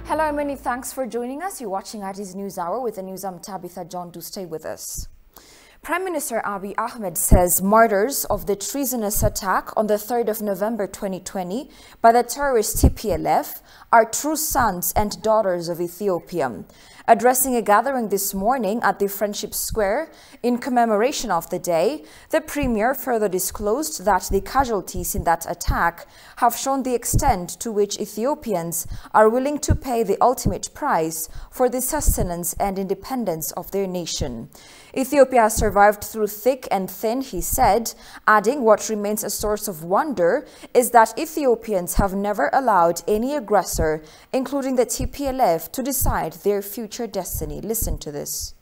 Hello and many thanks for joining us. You're watching IT's News Hour with the news. I'm Tabitha John. Do stay with us. Prime Minister Abiy Ahmed says martyrs of the treasonous attack on the 3rd of November 2020 by the terrorist TPLF are true sons and daughters of Ethiopia. Addressing a gathering this morning at the Friendship Square in commemoration of the day, the Premier further disclosed that the casualties in that attack have shown the extent to which Ethiopians are willing to pay the ultimate price for the sustenance and independence of their nation. Ethiopia has survived through thick and thin, he said, adding what remains a source of wonder is that Ethiopians have never allowed any aggressor, including the TPLF, to decide their future destiny. Listen to this.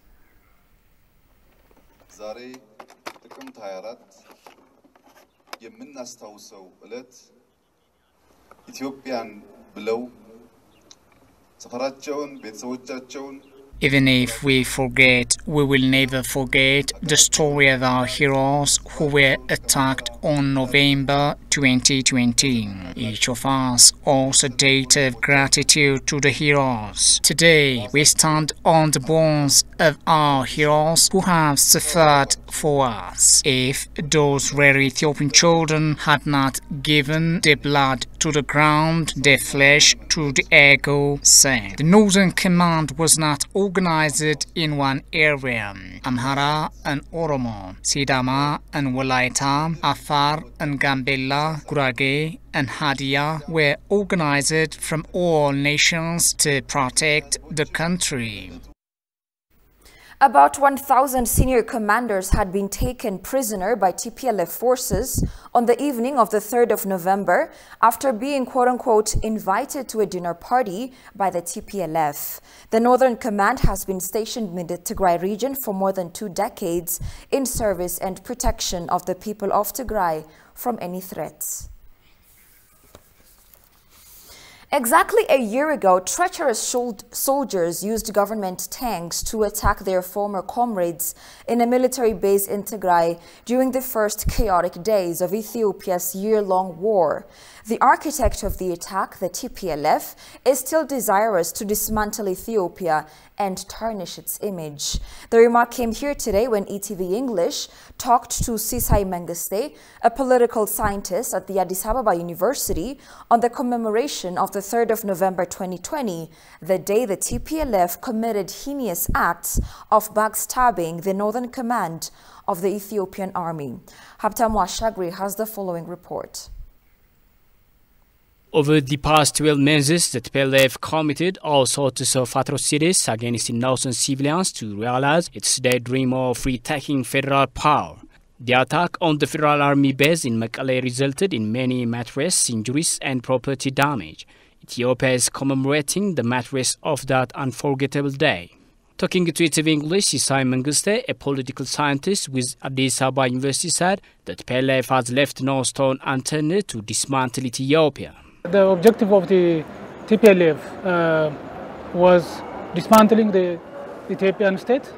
Even if we forget, we will never forget the story of our heroes who were attacked on November 2020. Each of us owes a debt of gratitude to the heroes. Today, we stand on the bones of our heroes who have suffered for us. If those rare Ethiopian children had not given their blood to the ground, their flesh to the ego, said. The Northern Command was not organized in one area. Amhara and Oromo, Sidama and Walaita, Afar and Gambella, Gurage and Hadia were organized from all nations to protect the country. About 1,000 senior commanders had been taken prisoner by TPLF forces on the evening of the 3rd of November after being quote-unquote invited to a dinner party by the TPLF. The Northern Command has been stationed in the Tigray region for more than 2 decades in service and protection of the people of Tigray from any threats. Exactly a year ago, treacherous soldiers used government tanks to attack their former comrades in a military base in Tigray during the first chaotic days of Ethiopia's year-long war. The architect of the attack, the TPLF, is still desirous to dismantle Ethiopia and tarnish its image. The remark came here today when ETV English talked to Sisai Mengiste, a political scientist at the Addis Ababa University, on the commemoration of the 3rd of November 2020, the day the TPLF committed heinous acts of backstabbing the Northern Command of the Ethiopian Army. Habtamu Ashagri has the following report. Over the past 12 months, the TPLF committed all sorts of atrocities against innocent civilians to realize its daydream of retaking federal power. The attack on the Federal Army base in Mekelle resulted in many mattress injuries and property damage. Ethiopia is commemorating the mattress of that unforgettable day. Talking to ETV English, Sisai Mengiste, a political scientist with Addis Ababa University, said that TPLF has left no stone unturned to dismantle Ethiopia. The objective of the TPLF was dismantling the Ethiopian state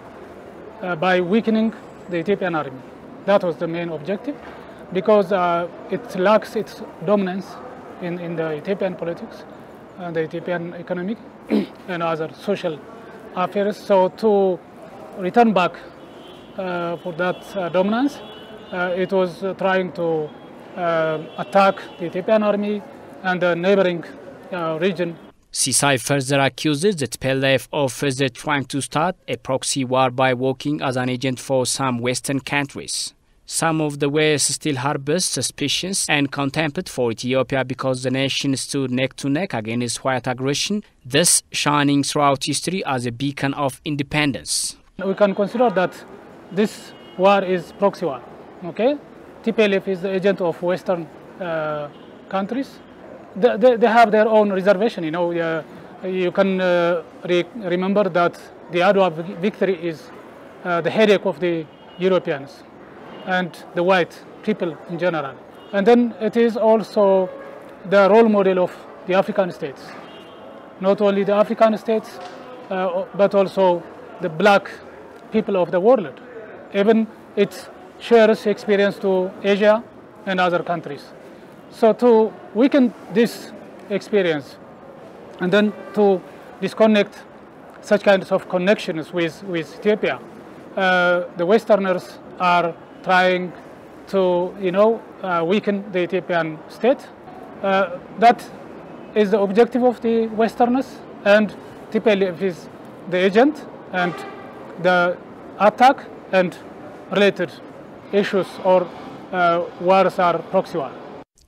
by weakening the Ethiopian army. That was the main objective, because it lacks its dominance in the Ethiopian politics and the Ethiopian economic and other social affairs. So to return back for that dominance, it was trying to attack the Ethiopian army and the neighboring region. Sisai further accuses the TPLF of further trying to start a proxy war by working as an agent for some Western countries. Some of the West still harbors suspicions and contempt for Ethiopia because the nation stood neck to neck against white aggression, thus shining throughout history as a beacon of independence. We can consider that this war is proxy war. Okay, TPLF is the agent of Western countries. They have their own reservation, you know. You can remember that the Adwa victory is the headache of the Europeans and the white people in general. And then it is also the role model of the African states. Not only the African states, but also the black people of the world. Even it shares experience to Asia and other countries. So to weaken this experience and then to disconnect such kinds of connections with Ethiopia. The Westerners are trying to, weaken the Ethiopian state. That is the objective of the Westerners, and TPLF is the agent, and the attack and related issues or wars are proxy war.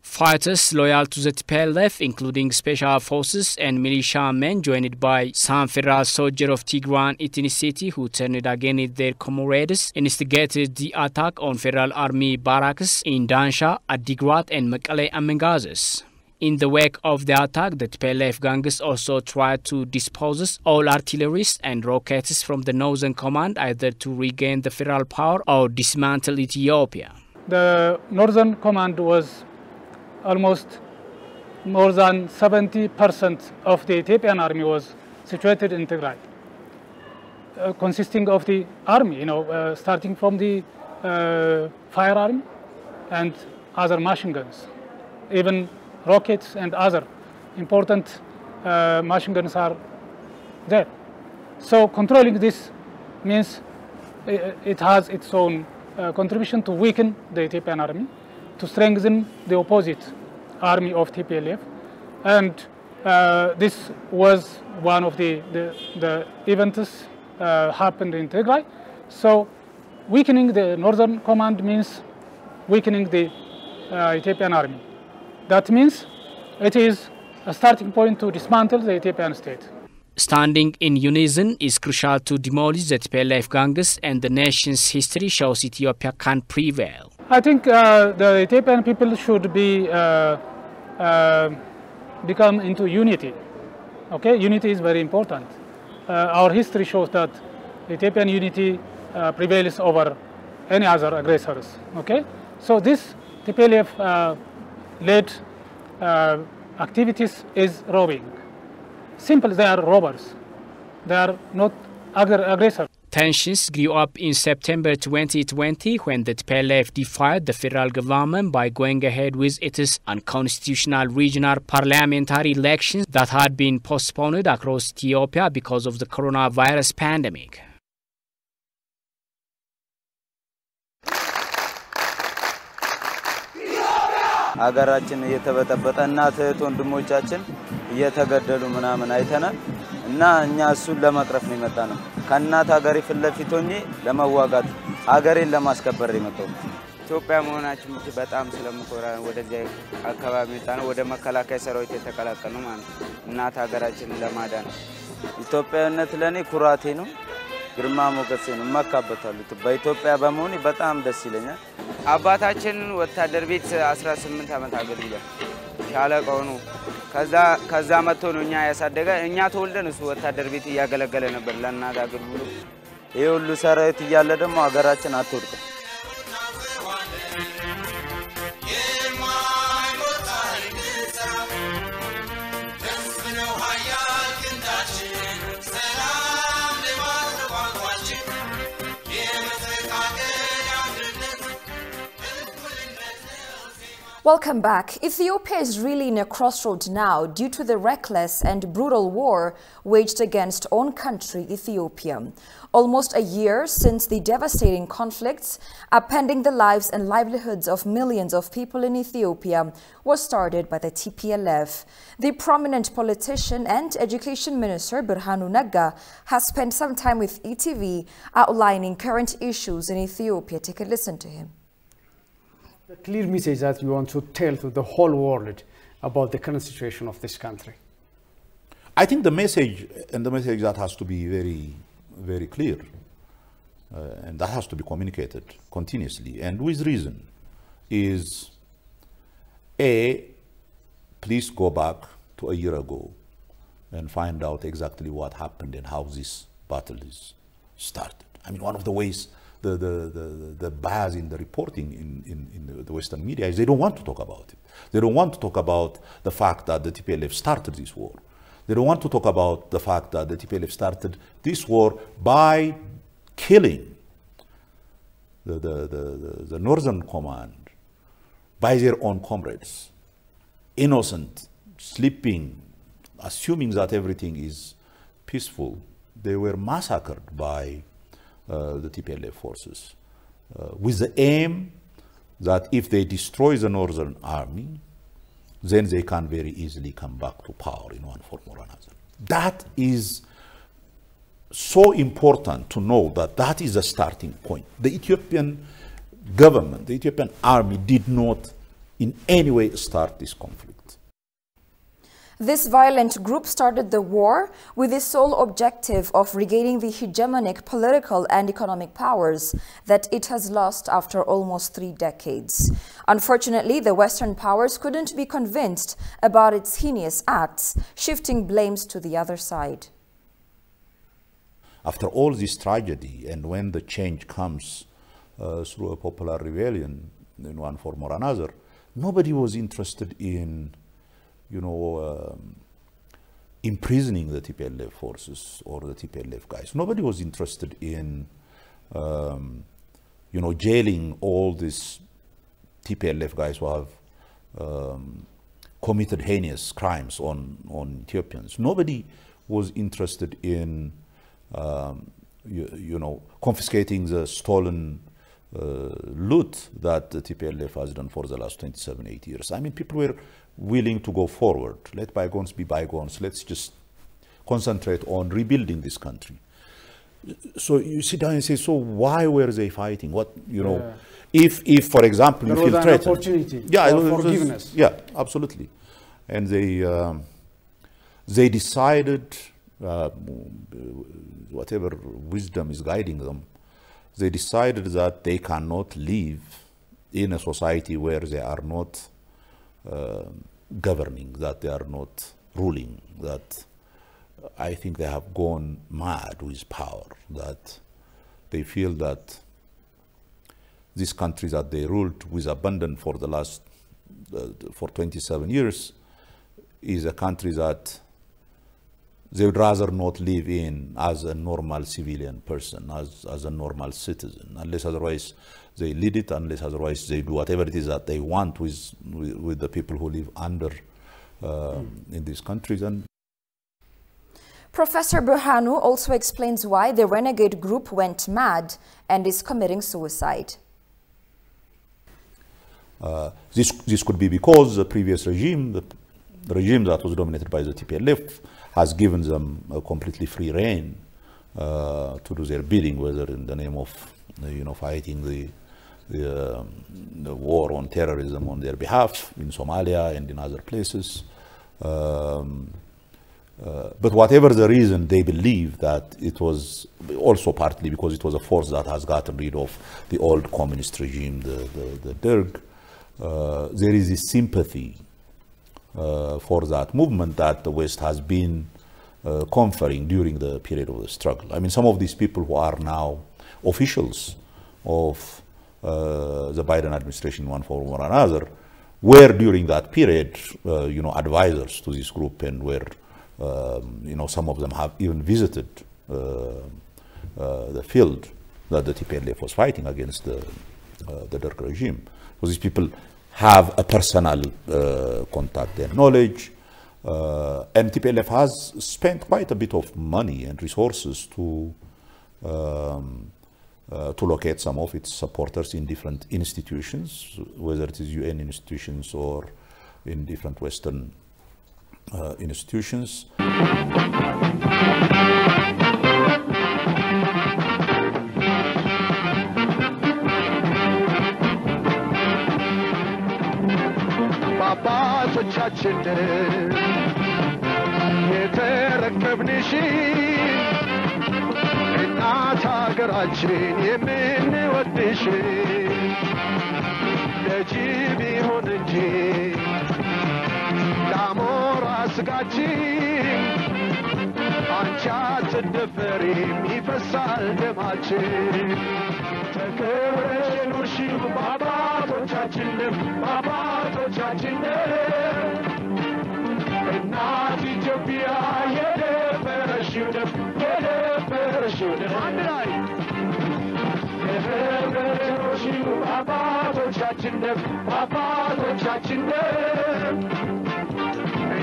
Fighters loyal to the TPLF, including special forces and militiamen joined by some federal soldiers of Tigran ethnicity who turned against their comrades, instigated the attack on federal army barracks in Dansha, Adigrat and Mekelle Amengazes. In the wake of the attack, the TPLF gangs also tried to dispose all artillery and rockets from the Northern Command, either to regain the federal power or dismantle Ethiopia. The Northern Command was almost more than 70% of the Ethiopian army was situated in Tigray, consisting of the army, starting from the firearm and other machine guns, even rockets and other important machine guns are there. So controlling this means it has its own contribution to weaken the Ethiopian army, to strengthen the opposite army of TPLF, and this was one of the events happened in Tigray. So weakening the Northern Command means weakening the Ethiopian army. That means it is a starting point to dismantle the Ethiopian state. Standing in unison is crucial to demolish the TPLF gangs, and the nation's history shows Ethiopia can prevail. I think the Ethiopian people should become into unity. Okay, unity is very important. Our history shows that Ethiopian unity prevails over any other aggressors. Okay, so this TPLF led activities is robbing. Simple, they are robbers. They are not aggressors. Tensions grew up in September 2020 when the TPLF defied the federal government by going ahead with its unconstitutional regional parliamentary elections that had been postponed across Ethiopia because of the coronavirus pandemic. አገራችን እየተበጠበጠ እናት ወንድሞቻችን እየተገደሉ ምናምን አይተናል እና እኛ እሱን ለማቅረፍ ነው የመጣነው ከእናት ሀገሬ ፍለፊት ሆኜ ለማዋጋት ሀገሬን ለማስከበር የመጣው ኢትዮጵያ መሆናችን በጣም ስለምኮራ ወደዚህ አካባቢ መጣነው ወደ መከላከያ ሰራዊት የተቀላቀልነው ማለት እናት ሀገራችንን ለማዳን ኢትዮጵያዊነት ለኔ ኩራቴ ነው ግርማ ሞገሴ ነው መካበታለሁ በኢትዮጵያ በመሆኔ በጣም ደስ ይለኛል አባታችን ወታደር ቤት 18 አመት አገልግሏል ሻለቃው ነው ከዛ መጥቶ ነው እኛ ያሳደገ እኛ ተወልደን እሱ ወታደር ቤት ያገለገለ ነበር ለእናት አገልግሎት ይሄ ሁሉ ሰራዊት እያለ ደግሞ ሀገራችን አትወድቅም Welcome back. Ethiopia is really in a crossroads now due to the reckless and brutal war waged against own country, Ethiopia. Almost a year since the devastating conflicts upending the lives and livelihoods of millions of people in Ethiopia was started by the TPLF. The prominent politician and education minister Birhanu Nagga has spent some time with ETV outlining current issues in Ethiopia. Take a listen to him. The clear message that you want to tell to the whole world about the current situation of this country? I think the message that has to be very, very clear, and that has to be communicated continuously and with reason, is A, please go back to a year ago and find out exactly what happened and how this battle is started. I mean, one of the ways the bias in the reporting in the Western media is they don't want to talk about it. They don't want to talk about the fact that the TPLF started this war. They don't want to talk about the fact that the TPLF started this war by killing the Northern Command by their own comrades, innocent, sleeping, assuming that everything peaceful, they were massacred by the TPLF forces with the aim that if they destroy the Northern Army, then they can very easily come back to power in one form or another. That is so important to know that that is a starting point. The Ethiopian government, the Ethiopian army did not in any way start this conflict. This violent group started the war with the sole objective of regaining the hegemonic political and economic powers that it has lost after almost 3 decades. Unfortunately, the Western powers couldn't be convinced about its heinous acts, shifting blames to the other side. After all this tragedy, and when the change comes through a popular rebellion in one form or another, nobody was interested in imprisoning the TPLF forces or the TPLF guys. Nobody was interested in, jailing all these TPLF guys who have committed heinous crimes on Ethiopians. Nobody was interested in, confiscating the stolen loot that the TPLF has done for the last 27-8 years. I mean, people were willing to go forward. Let bygones be bygones. Let's just concentrate on rebuilding this country. So you sit down and say, so why were they fighting? What, if for example, there you feel was threatened. An opportunity for forgiveness. Yeah, absolutely. And they decided, whatever wisdom is guiding them, they decided that they cannot live in a society where they are not governing, that they are not ruling, that I think they have gone mad with power, that they feel that this country that they ruled with abandon for the last, for 27 years is a country that they would rather not live in as a normal civilian person, as a normal citizen, unless otherwise they lead it, unless otherwise they do whatever it is that they want with the people who live under in these countries. And Professor Burhanu also explains why the renegade group went mad and is committing suicide. This could be because the previous regime, the regime that was dominated by the TPLF, has given them a completely free rein to do their bidding, whether in the name of fighting the war on terrorism on their behalf in Somalia and in other places. But whatever the reason, they believe that it was also partly because it was a force that has gotten rid of the old communist regime, the Derg. There is this sympathy for that movement that the West has been conferring during the period of the struggle. I mean, some of these people who are now officials of the Biden administration in one form or another were during that period, advisors to this group, and were, some of them have even visited the field that the TPLF was fighting against the Derg regime. So these people have a personal contact and knowledge, and TPLF has spent quite a bit of money and resources to locate some of its supporters in different institutions, whether it is UN institutions or in different Western institutions. አባቶቻችንን የተረከብንሽን እናት ሀገራችን የምንወድሽ ለጅብ ይሁን እንጂ ለአሞራ ስጋችን አንቺ አትደፈሪም ይፈሳል ደማችን ተከብረሽ ኑርሽው በአባቶቻችንም እናት ኢትዮጵያ የደፈረሽው ደም አንድ ላይ የደፈረሽው በአባቶቻችንም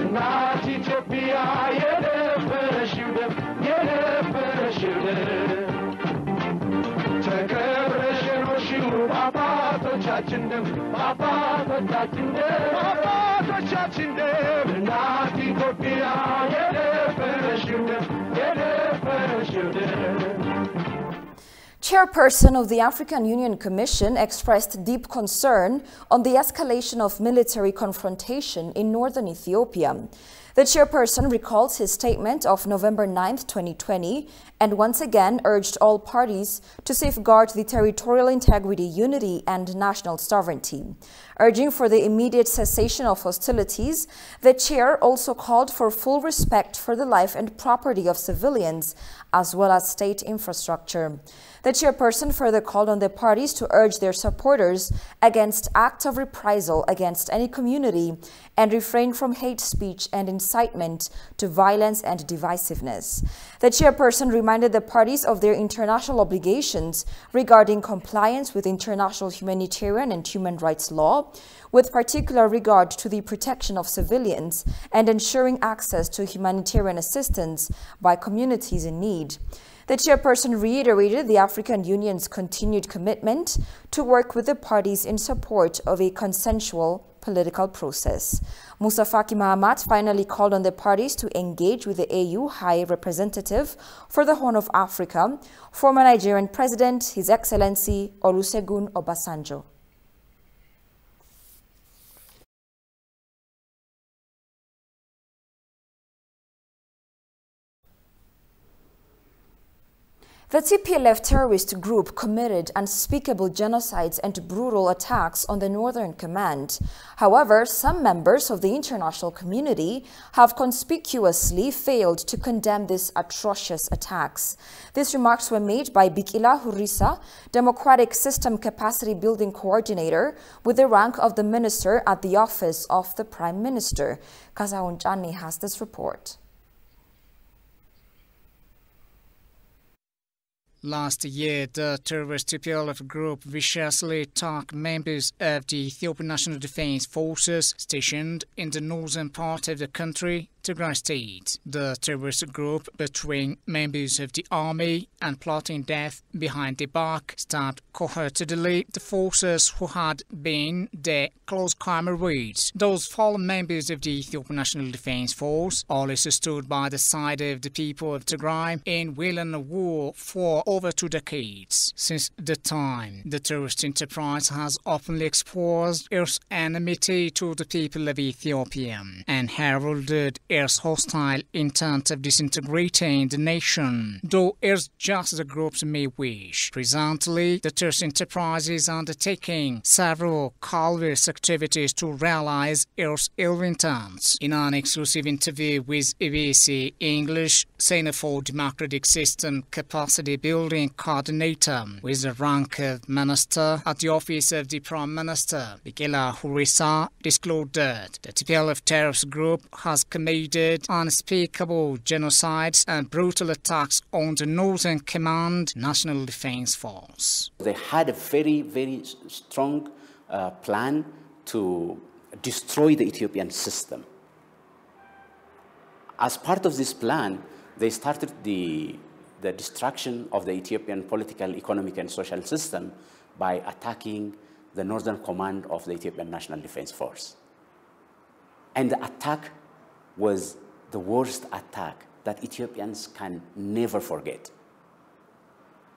እናት ኢትዮጵያ የደፈረሽው ደም በአባቶቻችን ደም በአባቶቻችን ደም በአባቶቻችን ደም እናት ኢትዮጵያ የደፈረሽው ደም የደፈረሽው ደም Chairperson of the African Union Commission expressed deep concern on the escalation of military confrontation in northern Ethiopia. The chairperson recalls his statement of November 9, 2020, and once again urged all parties to safeguard the territorial integrity, unity, and national sovereignty. Urging for the immediate cessation of hostilities, the chair also called for full respect for the life and property of civilians, as well as state infrastructure. The chairperson further called on the parties to urge their supporters against acts of reprisal against any community and refrain from hate speech and incitement to violence and divisiveness. The chairperson reminded the parties of their international obligations regarding compliance with international humanitarian and human rights law, with particular regard to the protection of civilians and ensuring access to humanitarian assistance by communities in need. The chairperson reiterated the African Union's continued commitment to work with the parties in support of a consensual political process. Musa Faki Mahamat finally called on the parties to engage with the AU High Representative for the Horn of Africa, former Nigerian President, His Excellency Olusegun Obasanjo. The TPLF terrorist group committed unspeakable genocides and brutal attacks on the Northern Command. However, some members of the international community have conspicuously failed to condemn these atrocious attacks. These remarks were made by Bikila Hurisa, Democratic System Capacity Building Coordinator, with the rank of the Minister at the Office of the Prime Minister. Kazaun Chani has this report. Last year, the terrorist TPLF group viciously attacked members of the Ethiopian National Defense Forces stationed in the northern part of the country, Tigray State. The terrorist group, betraying members of the army and plotting death behind their back, stabbed cold-heartedly the forces who had been their close comrades. Those fallen members of the Ethiopian National Defense Force always stood by the side of the people of Tigray in violent war for over 2 decades. Since the time, the terrorist enterprise has openly exposed its enmity to the people of Ethiopia and heralded its hostile intent of disintegrating the nation, though it's just the groups may wish. Presently, the terrorist enterprise is undertaking several covert activities to realize its ill intents. In an exclusive interview with EBC English, Center for Democratic System Capacity Building Coordinator with the rank of Minister at the Office of the Prime Minister, Bikila Hurisa, disclosed that the TPLF terrorist group has committed unspeakable genocides and brutal attacks on the Northern Command National Defense Force. They had a very, very strong plan to destroy the Ethiopian system. As part of this plan, they started the destruction of the Ethiopian political, economic, and social system by attacking the Northern Command of the Ethiopian National Defense Force. And the attack was the worst attack that Ethiopians can never forget.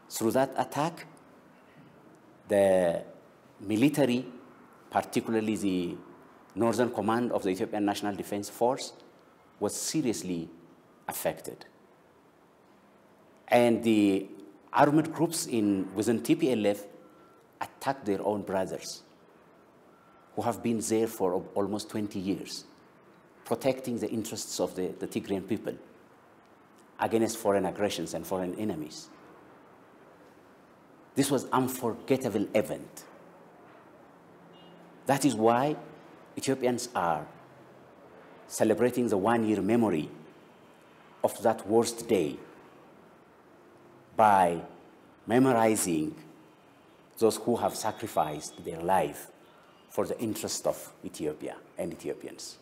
Through that attack, the military, particularly the Northern Command of the Ethiopian National Defense Force, was seriously affected. And the armed groups within TPLF attacked their own brothers, who have been there for almost 20 years, protecting the interests of the Tigrayan people against foreign aggressions and foreign enemies. This was an unforgettable event. That is why Ethiopians are celebrating the one-year memory of that worst day by memorizing those who have sacrificed their life for the interest of Ethiopia and Ethiopians.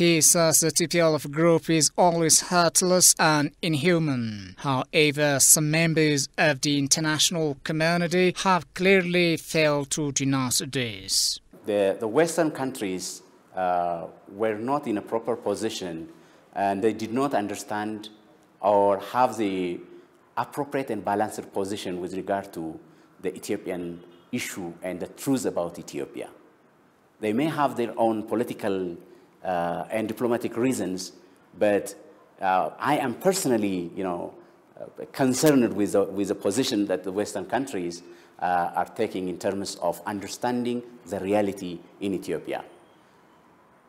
He says the TPLF group is always heartless and inhuman. However, some members of the international community have clearly failed to denounce this. The Western countries were not in a proper position, and they did not understand or have the appropriate and balanced position with regard to the Ethiopian issue and the truth about Ethiopia. They may have their own political and diplomatic reasons, but I am personally, concerned with the position that the Western countries are taking in terms of understanding the reality in Ethiopia.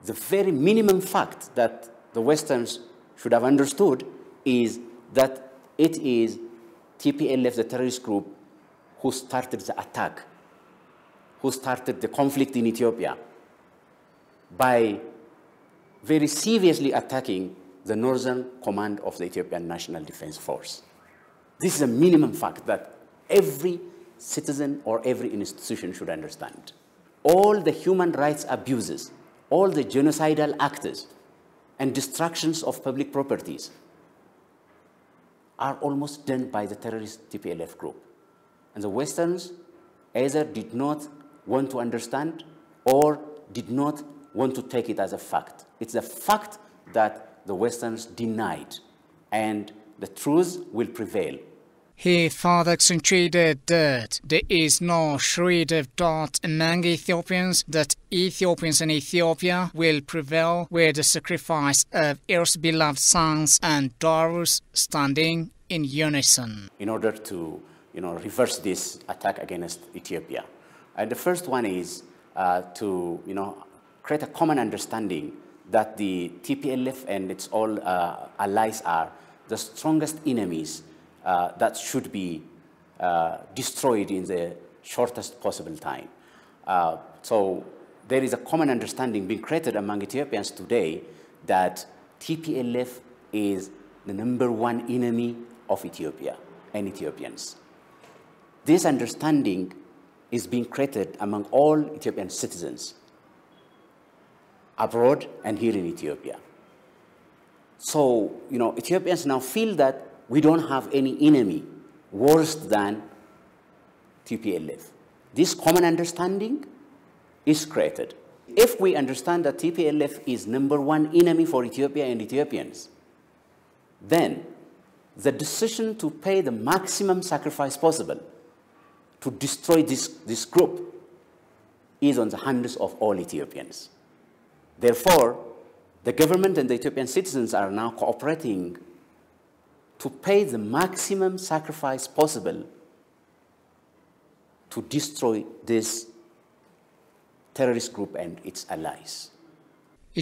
The very minimum fact that the Westerns should have understood is that it is TPLF, the terrorist group, who started the attack, who started the conflict in Ethiopia by very seriously attacking the northern command of the Ethiopian National Defense Force. This is a minimum fact that every citizen or every institution should understand. All the human rights abuses, all the genocidal acts and destructions of public properties are almost done by the terrorist TPLF group. And the Westerns either did not want to understand or did not want to take it as a fact. It's a fact that the Westerns denied, and the truth will prevail. He further accentuated that there is no shred of doubt among Ethiopians that Ethiopians and Ethiopia will prevail with the sacrifice of heirs beloved sons and daughters standing in unison. In order to reverse this attack against Ethiopia. And the first one is to create a common understanding that the TPLF and its all allies are the strongest enemies that should be destroyed in the shortest possible time. So there is a common understanding being created among Ethiopians today that TPLF is the #1 enemy of Ethiopia and Ethiopians. This understanding is being created among all Ethiopian citizens, abroad and here in Ethiopia. So, Ethiopians now feel that we don't have any enemy worse than TPLF. This common understanding is created. If we understand that TPLF is #1 enemy for Ethiopia and Ethiopians, then the decision to pay the maximum sacrifice possible to destroy this group is on the hands of all Ethiopians. Therefore, the government and the Ethiopian citizens are now cooperating to pay the maximum sacrifice possible to destroy this terrorist group and its allies.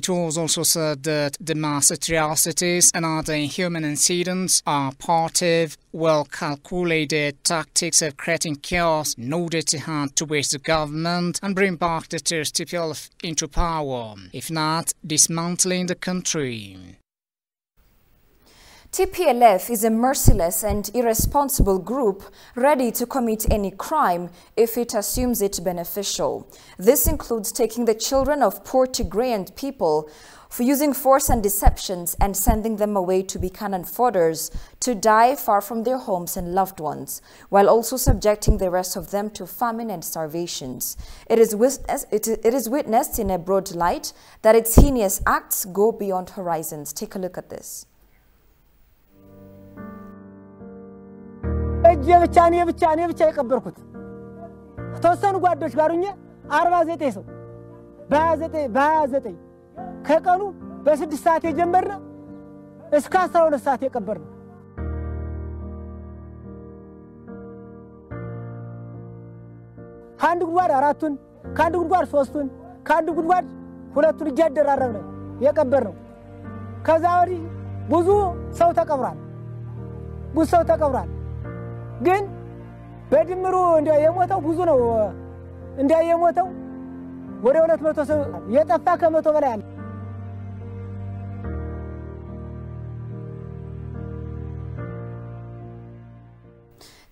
It was also said that the mass atrocities and other inhuman incidents are part of well-calculated tactics of creating chaos in order to hand towards the government and bring back the terrorist TPLF into power, if not dismantling the country. TPLF is a merciless and irresponsible group ready to commit any crime if it assumes it beneficial. This includes taking the children of poor Tigrayan people for using force and deceptions and sending them away to be cannon fodders to die far from their homes and loved ones, while also subjecting the rest of them to famine and starvations. It is witnessed in a broad light that its heinous acts go beyond horizons. Take a look at this. እጄ ብቻ የቀበርኩት ተወሰኑ ጓዶች ጋሩኛ 49 ሰው በ29 ከቀኑ በ6 ሰዓት የጀመርነው እስከ 12 ሰዓት የቀበርነው ካንድ ጉድጓድ አራቱን ካንድ ጉድጓድ ሶስቱን ካንድ ጉድጓድ ሁለቱን እያደራረብን የቀበርነው ከዛ ወዲህ ብዙ ሰው ተቀብሯል ግን በድምሩ የሞተው ብዙ ነው የሞተው ወደ 200 ሰው የጠፋ ከ100 በላይ አለ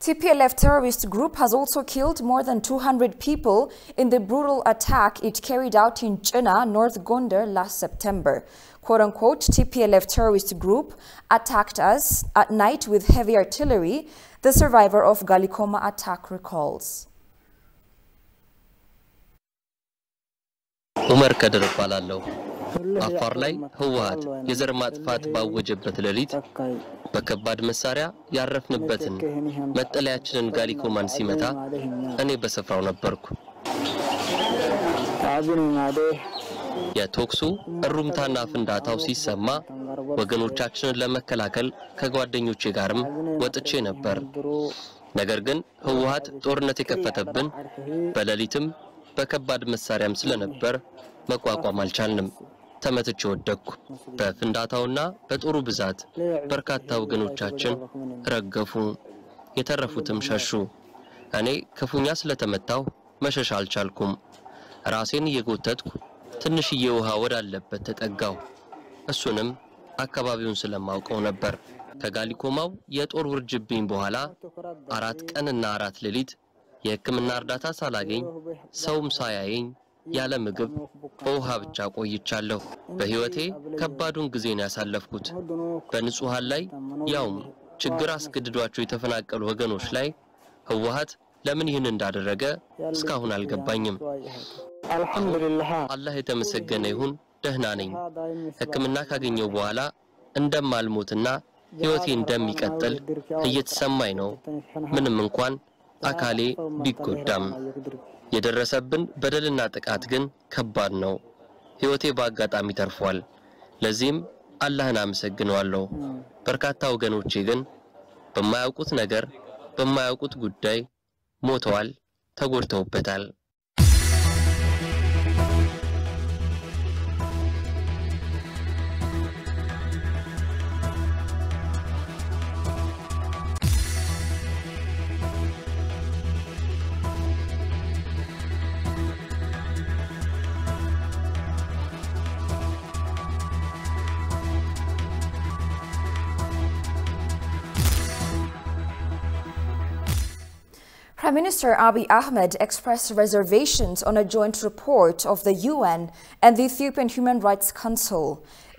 TPLF terrorist group has also killed more than 200 people in the brutal attack it carried out in China, North Gondar last September. Quote-unquote, TPLF terrorist group attacked us at night with heavy artillery, the survivor of Galikoma attack recalls. ኡመር ከድር እባላለሁ አፋር ላይ ህወሓት የዘር ማጥፋት ባወጀበት ሌሊት በከባድ መሳሪያ ያረፍንበትን መጠለያችንን ጋሊኮማን ሲመታ እኔ በስፍራው ነበርኩ የቶክሱ እሩምታና ፍንዳታው ሲሰማ ወገኖቻችንን ለመከላከል ከጓደኞቼ ጋርም ወጥቼ ነበር ነገር ግን ህወሓት ጦርነት የከፈተብን በሌሊትም በከባድ መሳሪያም ስለነበር መቋቋም አልቻልንም ተመትቼ ወደቅኩ በፍንዳታውና በጦሩ ብዛት በርካታ ወገኖቻችን ረገፉ የተረፉትም ሸሹ እኔ ክፉኛ ስለተመታው መሸሽ አልቻልኩም ራሴን እየጎተትኩ ትንሽዬ ውሃ ወዳለበት ተጠጋው እሱንም አካባቢውን ስለማውቀው ነበር ከጋሊኮማው የጦር ውርጅብኝ በኋላ 4 ቀንና 4 ሌሊት የህክምና እርዳታ ሳላገኝ ሰውም ሳያየኝ ያለ ምግብ በውሃ ብቻ ቆይቻለሁ በህይወቴ ከባዱን ጊዜ ነው ያሳለፍኩት በንጹሃን ላይ ያውም ችግር አስገድዷቸው የተፈናቀሉ ወገኖች ላይ ህወሓት ለምን ይህን እንዳደረገ እስካሁን አልገባኝም አልহামዱሊላህ አላህ የተመሰገነ ይሁን ደህና ነኝ ህክምና ካገኘው በኋላ እንደማልሞትና ህይወቴ እንደሚቀጥል እየተሰማኝ ነው ምንም እንኳን አካሌ ቢጎዳም የደረሰብን በደልና ጥቃት ግን ከባድ ነው ህይወቴ በአጋጣሚ ተርፏል ለዚህም አላህን አመሰግናለሁ በርካታ ወገኖቼ ግን በማያውቁት ነገር በማያውቁት ጉዳይ ሞተዋል ተጎድተውበታል Prime Minister Abiy Ahmed expressed reservations on a joint report of the UN and the Ethiopian Human Rights Council.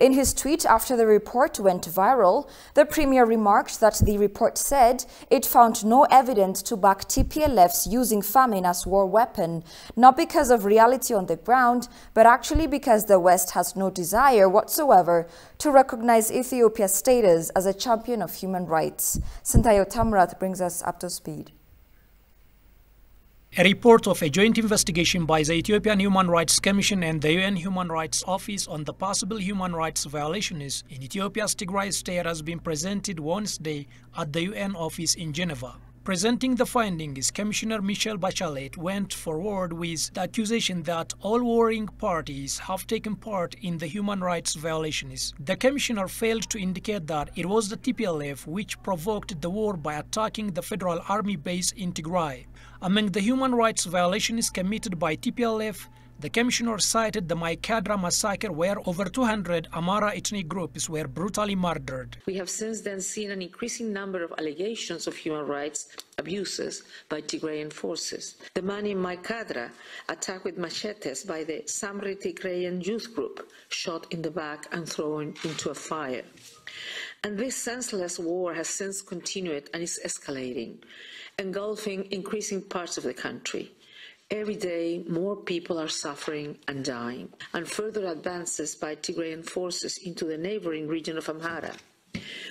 In his tweet after the report went viral, the Premier remarked that the report said it found no evidence to back TPLF's using famine as war weapon, not because of reality on the ground, but actually because the West has no desire whatsoever to recognize Ethiopia's status as a champion of human rights. Sintayo Tamrat brings us up to speed. A report of a joint investigation by the Ethiopian Human Rights Commission and the UN Human Rights Office on the possible human rights violations in Ethiopia's Tigray state has been presented Wednesday at the UN office in Geneva. Presenting the findings, Commissioner Michelle Bachelet went forward with the accusation that all warring parties have taken part in the human rights violations. The Commissioner failed to indicate that it was the TPLF which provoked the war by attacking the Federal Army base in Tigray. Among the human rights violations committed by TPLF, the Commissioner cited the Maikadra massacre where over 200 Amara ethnic groups were brutally murdered. We have since then seen an increasing number of allegations of human rights abuses by Tigrayan forces. The man in Maikadra, attacked with machetes by the Samri Tigrayan youth group, shot in the back and thrown into a fire. And this senseless war has since continued and is escalating, engulfing increasing parts of the country. Every day, more people are suffering and dying, and further advances by Tigrayan forces into the neighboring region of Amhara.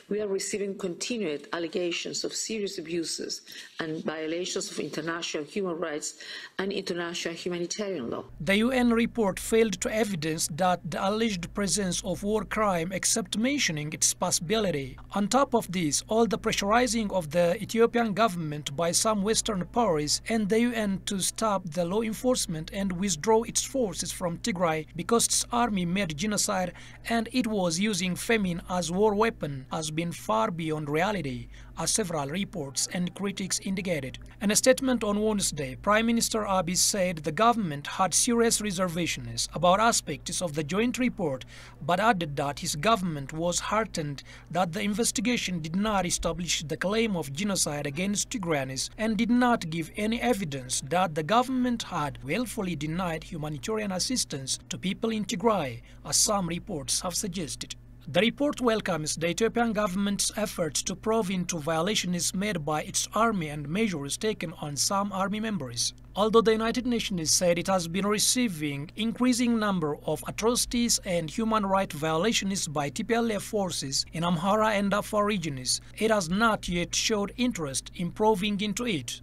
We are receiving continued allegations of serious abuses and violations of international human rights and international humanitarian law. The UN report failed to evidence that the alleged presence of war crime except mentioning its possibility. On top of this, all the pressurizing of the Ethiopian government by some Western powers and the UN to stop the law enforcement and withdraw its forces from Tigray because its army made genocide and it was using famine as war weapon has been far beyond reality, as several reports and critics indicated. In a statement on Wednesday, Prime Minister Abiy said the government had serious reservations about aspects of the joint report, but added that his government was heartened that the investigation did not establish the claim of genocide against Tigrayanis and did not give any evidence that the government had willfully denied humanitarian assistance to people in Tigray, as some reports have suggested. The report welcomes the Ethiopian government's efforts to probe into violations made by its army and measures taken on some army members. Although the United Nations said it has been receiving increasing number of atrocities and human rights violations by TPLF forces in Amhara and Afar regions, it has not yet showed interest in probing into it.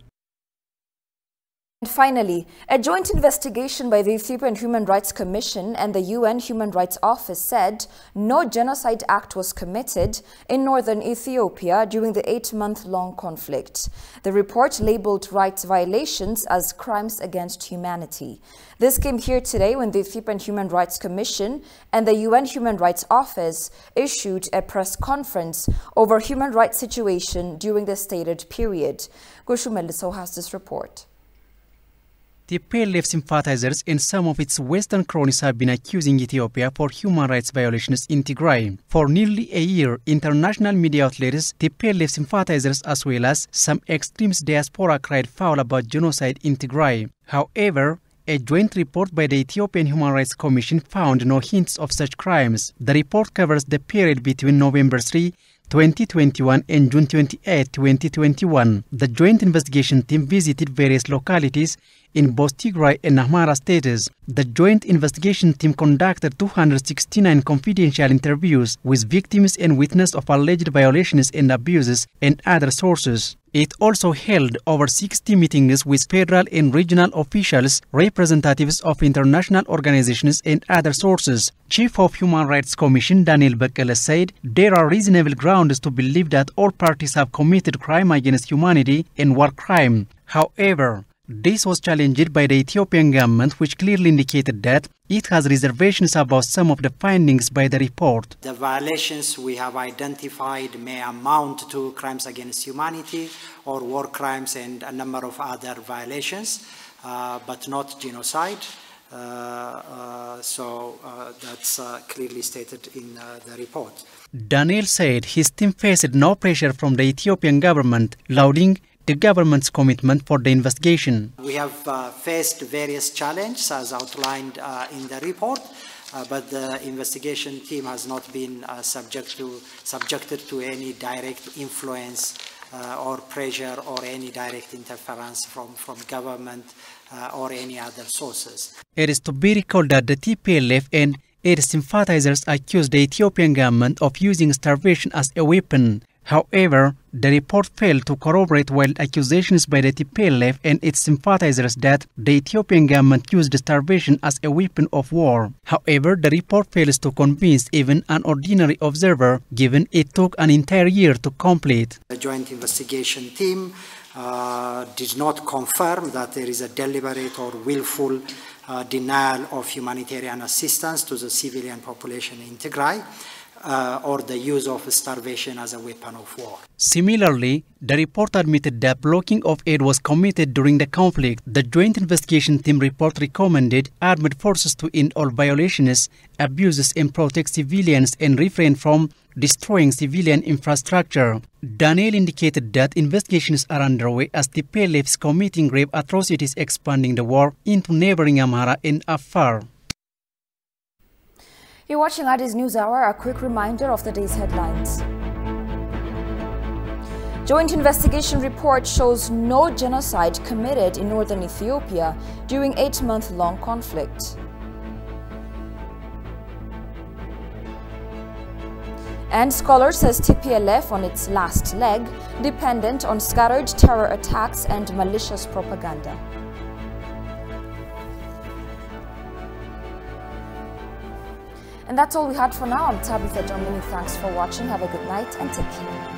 And finally, a joint investigation by the Ethiopian Human Rights Commission and the UN Human Rights Office said no genocide act was committed in northern Ethiopia during the 8-month-long conflict. The report labeled rights violations as crimes against humanity. This came here today when the Ethiopian Human Rights Commission and the UN Human Rights Office issued a press conference over human rights situation during the stated period. Goshu Meliso has this report. TPLF sympathizers and some of its Western cronies have been accusing Ethiopia for human rights violations in Tigray. For nearly a year, international media outlets, TPLF sympathizers as well as some extremist diaspora cried foul about genocide in Tigray. However, a joint report by the Ethiopian Human Rights Commission found no hints of such crimes. The report covers the period between November 3, 2021 and June 28, 2021. The joint investigation team visited various localities in both Tigray and Amhara states. The joint investigation team conducted 269 confidential interviews with victims and witnesses of alleged violations and abuses and other sources. It also held over 60 meetings with federal and regional officials, representatives of international organizations and other sources. Chief of Human Rights Commission Daniel Bekele said there are reasonable grounds to believe that all parties have committed crime against humanity and war crime. However, this was challenged by the Ethiopian government, which clearly indicated that it has reservations about some of the findings by the report. The violations we have identified may amount to crimes against humanity or war crimes and a number of other violations, but not genocide. That's clearly stated in the report. Daniel said his team faced no pressure from the Ethiopian government, lauding the government's commitment for the investigation. We have faced various challenges as outlined in the report, but the investigation team has not been subjected to any direct influence or pressure or any direct interference from government or any other sources. It is to be recalled that the TPLF and its sympathizers accused the Ethiopian government of using starvation as a weapon. However, the report failed to corroborate wild accusations by the TPLF and its sympathizers that the Ethiopian government used starvation as a weapon of war. However, the report fails to convince even an ordinary observer, given it took an entire year to complete. The joint investigation team did not confirm that there is a deliberate or willful denial of humanitarian assistance to the civilian population in Tigray. Or the use of starvation as a weapon of war. Similarly, the report admitted that blocking of aid was committed during the conflict. The Joint Investigation Team report recommended armed forces to end all violations, abuses and protect civilians and refrain from destroying civilian infrastructure. Daniel indicated that investigations are underway as the TPLF is committing grave atrocities, expanding the war into neighboring Amhara and Afar. You're watching Addis News Hour. A quick reminder of the day's headlines. Joint investigation report shows no genocide committed in northern Ethiopia during 8-month-long conflict. And scholar says TPLF on its last leg, dependent on scattered terror attacks and malicious propaganda. And that's all we had for now. I'm Tabitha John. Thanks for watching. Have a good night and take care.